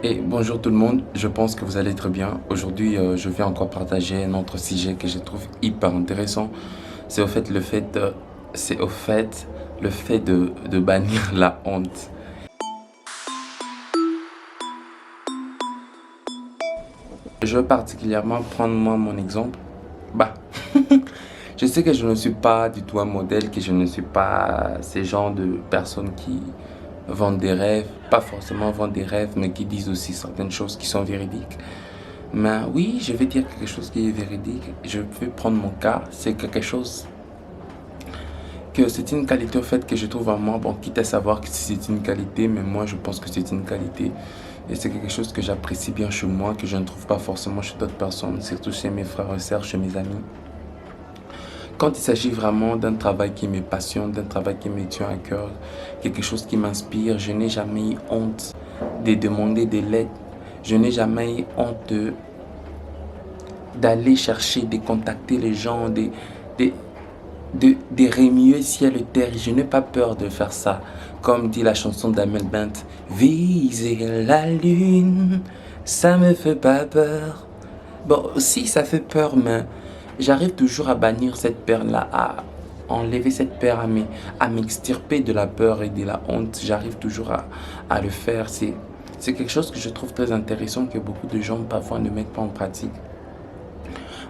Et bonjour tout le monde, je pense que vous allez très bien. Aujourd'hui, je viens encore partager un autre sujet que je trouve hyper intéressant. C'est au fait le fait, c'est au fait le fait de bannir la honte. Je veux particulièrement prendre moi mon exemple. Bah, je sais que je ne suis pas du tout un modèle, que je ne suis pas ces genres de personnes qui vendent des rêves, pas forcément vendent des rêves, mais qui disent aussi certaines choses qui sont véridiques. Mais oui, je vais dire quelque chose qui est véridique. Je vais prendre mon cas. C'est quelque chose que c'est une qualité au fait que je trouve en moi. Bon, quitte à savoir que c'est une qualité, mais moi je pense que c'est une qualité. Et c'est quelque chose que j'apprécie bien chez moi, que je ne trouve pas forcément chez d'autres personnes, surtout chez mes frères et sœurs, chez mes amis. Quand il s'agit vraiment d'un travail qui me passionne, d'un travail qui me tient à cœur, quelque chose qui m'inspire, je n'ai jamais eu honte de demander de l'aide. Je n'ai jamais eu honte d'aller chercher, de contacter les gens, de, de remuer ciel et terre. Je n'ai pas peur de faire ça. Comme dit la chanson d'Amel Bent, viser la lune, ça me fait pas peur. Bon, si ça fait peur, mais j'arrive toujours à bannir cette peur-là, à enlever cette peur, à m'extirper de la peur et de la honte. J'arrive toujours à le faire. C'est quelque chose que je trouve très intéressant que beaucoup de gens parfois ne mettent pas en pratique.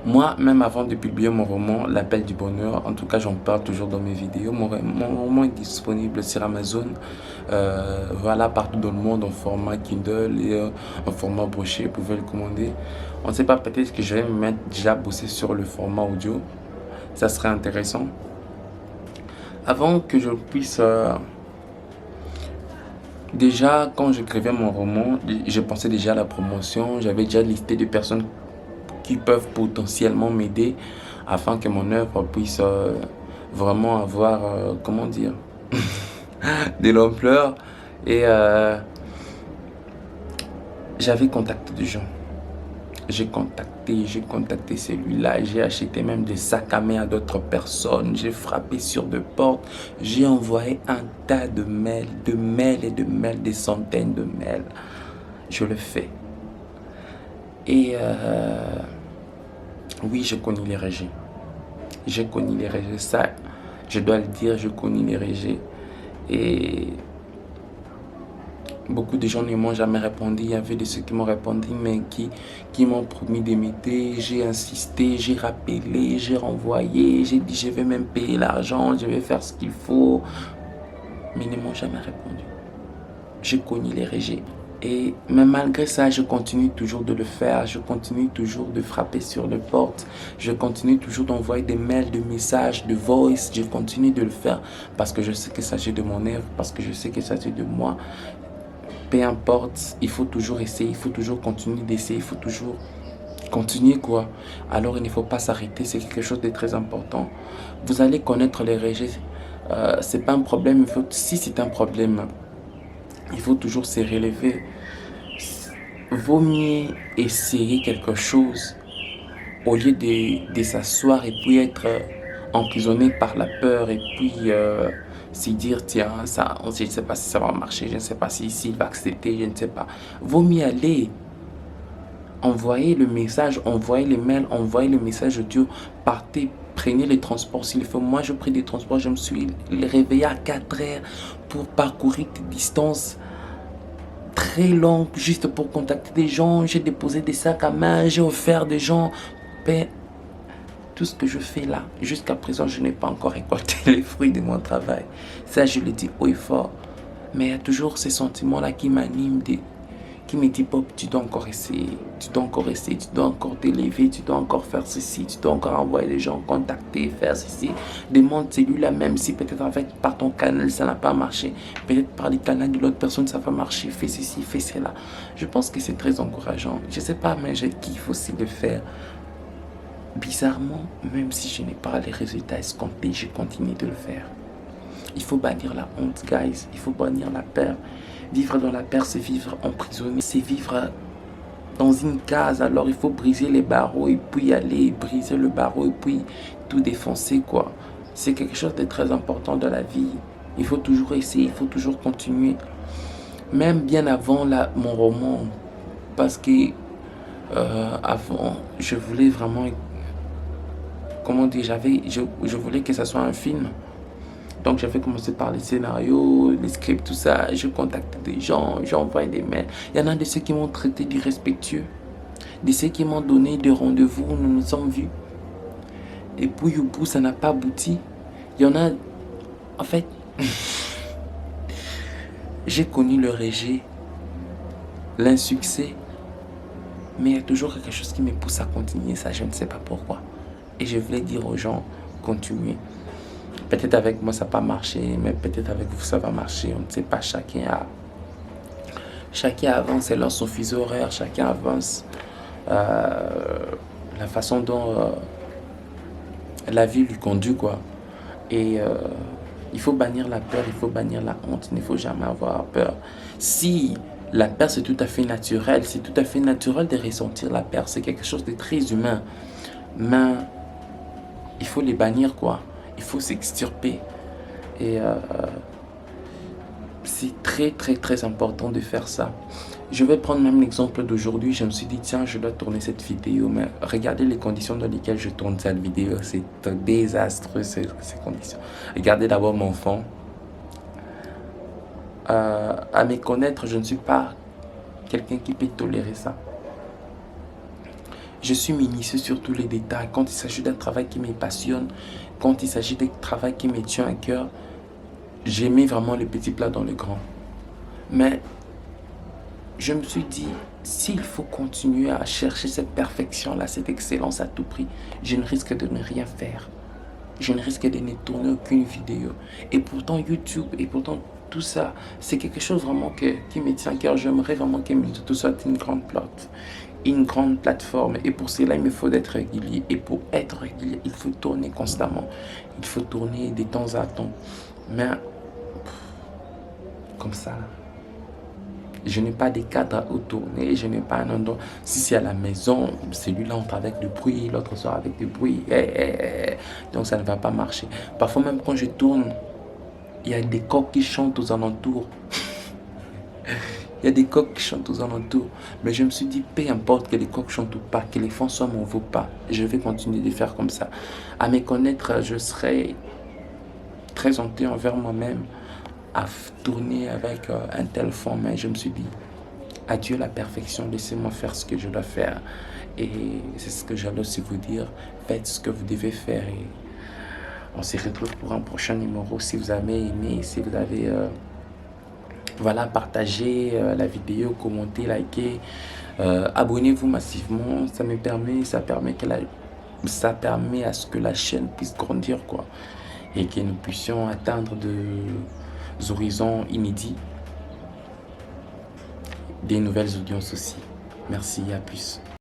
Moi, même avant de publier mon roman, L'appel du bonheur, en tout cas j'en parle toujours dans mes vidéos, mon roman est disponible sur Amazon, voilà, partout dans le monde en format Kindle et en format broché, vous pouvez le commander. On ne sait pas, peut-être que je vais me mettre déjà à bosser sur le format audio, ça serait intéressant. Avant que je puisse... déjà, quand j'écrivais mon roman, je pensais déjà à la promotion, j'avais déjà listé de personnes qui peuvent potentiellement m'aider afin que mon œuvre puisse vraiment avoir, comment dire, de l'ampleur. Et j'avais contacté des gens. J'ai contacté celui-là, j'ai acheté même des sacs à main à d'autres personnes, j'ai frappé sur des portes, j'ai envoyé un tas de mails et de mails, des centaines de mails. Je le fais. Et oui, je connais les rejets. J'ai connu les rejets, ça, je dois le dire, je connais les rejets. Et beaucoup de gens ne m'ont jamais répondu. Il y avait de ceux qui m'ont répondu, mais qui m'ont promis de m'aider. J'ai insisté, j'ai rappelé, j'ai renvoyé, j'ai dit je vais même payer l'argent, je vais faire ce qu'il faut. Mais ils ne m'ont jamais répondu. Je connais les rejets. Mais malgré ça, je continue toujours de le faire, je continue toujours de frapper sur les portes, je continue toujours d'envoyer des mails, des messages, de voice, je continue de le faire parce que je sais qu'il s'agit de mon œuvre, parce que je sais qu'il s'agit de moi. Peu importe, il faut toujours essayer, il faut toujours continuer d'essayer, il faut toujours continuer quoi. Alors il ne faut pas s'arrêter, c'est quelque chose de très important. Vous allez connaître les rejets, c'est pas un problème, si c'est un problème, il faut toujours se relever. Vaut mieux essayer quelque chose au lieu de s'asseoir et puis être emprisonné par la peur et puis se dire tiens, ça, je ne sais pas si ça va marcher, je ne sais pas si il va accepter, je ne sais pas. Vaut mieux aller envoyer le message, envoyer les mails, envoyer le message audio, partez, prenez les transports s'il faut. Moi, je pris des transports, je me suis réveillé à 4 heures pour parcourir des distances très longue juste pour contacter des gens. J'ai déposé des sacs à main, j'ai offert des gens. Mais tout ce que je fais là, jusqu'à présent, je n'ai pas encore récolté les fruits de mon travail. Ça, je le dis haut et fort. Mais il y a toujours ces sentiments-là qui m'animent, qui me disent, Bob, tu dois encore essayer, tu dois encore essayer, tu dois encore t'élever, tu dois encore faire ceci, tu dois encore envoyer les gens, contacter, faire ceci. Demande celui-là, même si peut-être avec par ton canal, ça n'a pas marché. Peut-être par les canaux de l'autre personne, ça va marcher. Fais ceci, fais cela. Je pense que c'est très encourageant. Je ne sais pas, mais je kiffe aussi le faire. Bizarrement, même si je n'ai pas les résultats escomptés, je continue de le faire. Il faut bannir la honte, guys. Il faut bannir la peur. Vivre dans la peur, c'est vivre emprisonné. C'est vivre dans une case. Alors, il faut briser les barreaux et puis aller briser le barreau et puis tout défoncer, quoi. C'est quelque chose de très important dans la vie. Il faut toujours essayer, il faut toujours continuer. même bien avant mon roman, parce que avant, je voulais vraiment, comment dire, je voulais que ça soit un film. Donc j'avais commencé par les scénarios, les scripts, tout ça. Je contactais des gens, j'envoyais des mails. Il y en a de ceux qui m'ont traité d'irrespectueux, de ceux qui m'ont donné des rendez-vous, nous nous sommes vus. Et puis au bout, ça n'a pas abouti. Il y en a, en fait, j'ai connu le rejet, l'insuccès, mais il y a toujours quelque chose qui me pousse à continuer ça, je ne sais pas pourquoi. Et je voulais dire aux gens, continuez. Peut-être avec moi ça n'a pas marché, mais peut-être avec vous ça va marcher, on ne sait pas, chacun avance selon son fuseau horaire, chacun avance la façon dont la vie lui conduit, quoi. Et il faut bannir la peur, il faut bannir la honte, il ne faut jamais avoir peur. Si la peur c'est tout à fait naturel, c'est tout à fait naturel de ressentir la peur, c'est quelque chose de très humain. Mais il faut les bannir, quoi. Il faut s'extirper. Et c'est très très très important de faire ça. Je vais prendre même l'exemple d'aujourd'hui. Je me suis dit, tiens, je dois tourner cette vidéo. Mais regardez les conditions dans lesquelles je tourne cette vidéo. C'est désastreux, ces conditions. Regardez d'abord mon fond. À me connaître, je ne suis pas quelqu'un qui peut tolérer ça. Je suis minutieux sur tous les détails. Quand il s'agit d'un travail qui me passionne, quand il s'agit d'un travail qui me tient à cœur, j'ai mis vraiment les petits plats dans le grand. Mais je me suis dit, s'il faut continuer à chercher cette perfection-là, cette excellence à tout prix, je ne risque de ne rien faire. Je ne risque de ne tourner aucune vidéo. Et pourtant, YouTube, et pourtant, tout ça, c'est quelque chose vraiment qui me tient à cœur. J'aimerais vraiment que tout soit une grande plateforme. Et pour cela, il me faut être régulier. Et pour être régulier, il faut tourner constamment. Il faut tourner de temps à temps. Mais, comme ça, je n'ai pas de cadre où tourner, je n'ai pas un endroit. Si c'est à la maison, celui-là entre avec du bruit, l'autre sort avec du bruit. Donc ça ne va pas marcher. Parfois même quand je tourne, il y a des coqs qui chantent aux alentours. Il y a des coqs qui chantent aux alentours. Mais je me suis dit, peu importe que les coqs chantent ou pas, que les fonds soient mauvais ou pas, je vais continuer de faire comme ça. À me connaître, je serai très honteux envers moi-même à tourner avec un tel fond, mais je me suis dit, adieu la perfection, laissez-moi faire ce que je dois faire. Et c'est ce que j'allais aussi vous dire, faites ce que vous devez faire et on se retrouve pour un prochain numéro. Si vous avez aimé, si vous avez voilà, partagé la vidéo, commentez, likez, abonnez-vous massivement, ça permet à ce que la chaîne puisse grandir, quoi, et que nous puissions atteindre des horizons inédits, des nouvelles audiences aussi. Merci, à plus.